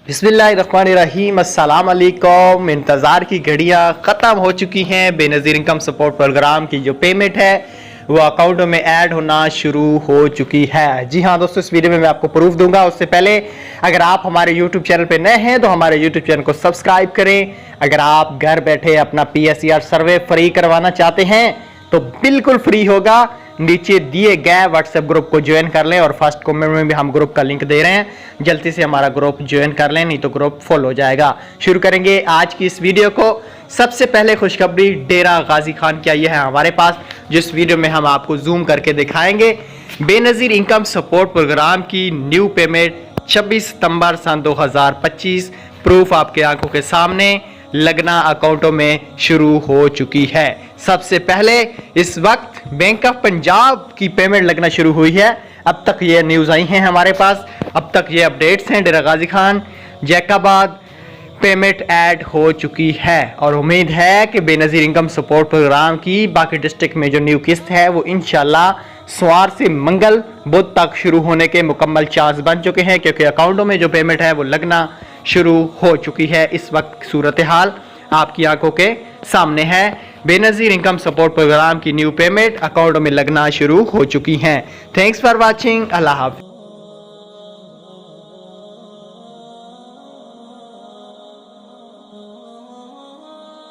बिस्मिल्लाहिर्रहमानिर्रहीम, अस्सलाम वालेकुम। इंतज़ार की घड़ियाँ ख़त्म हो चुकी हैं। बेनज़ीर इनकम सपोर्ट प्रोग्राम की जो पेमेंट है वो अकाउंटों में ऐड होना शुरू हो चुकी है। जी हाँ दोस्तों, इस वीडियो में मैं आपको प्रूफ दूंगा। उससे पहले अगर आप हमारे यूट्यूब चैनल पे नए हैं तो हमारे यूट्यूब चैनल को सब्सक्राइब करें। अगर आप घर बैठे अपना PSER सर्वे फ्री करवाना चाहते हैं तो बिल्कुल फ्री होगा। नीचे दिए गए व्हाट्सएप ग्रुप को ज्वाइन कर लें और फर्स्ट कमेंट में भी हम ग्रुप का लिंक दे रहे हैं। जल्दी से हमारा ग्रुप ज्वाइन कर लें, नहीं तो ग्रुप फुल हो जाएगा। शुरू करेंगे आज की इस वीडियो को। सबसे पहले खुशखबरी डेरा गाजी खान की आई है हमारे पास, जिस वीडियो में हम आपको जूम करके दिखाएंगे। बेनजीर इनकम सपोर्ट प्रोग्राम की न्यू पेमेंट 26 सितंबर सन 2025 प्रूफ आपके आंखों के सामने लगना अकाउंटों में शुरू हो चुकी है। सबसे पहले इस वक्त बैंक ऑफ पंजाब की पेमेंट लगना शुरू हुई है। अब तक ये न्यूज़ आई हैं हमारे पास, अब तक ये अपडेट्स हैं। डेरा गाजी खान, जैकाबाद पेमेंट ऐड हो चुकी है और उम्मीद है कि बेनजीर इनकम सपोर्ट प्रोग्राम की बाकी डिस्ट्रिक्ट में जो न्यू किस्त है वो इंशाल्लाह सोमवार से मंगल बुध तक शुरू होने के मुकम्मल चांस बन चुके हैं, क्योंकि अकाउंटों में जो पेमेंट है वो लगना शुरू हो चुकी है। इस वक्त सूरत हाल आपकी आंखों के सामने है। बेनजीर इनकम सपोर्ट प्रोग्राम की न्यू पेमेंट अकाउंटों में लगना शुरू हो चुकी हैं। Thanks for watching. अल्लाह हाफ़िज़।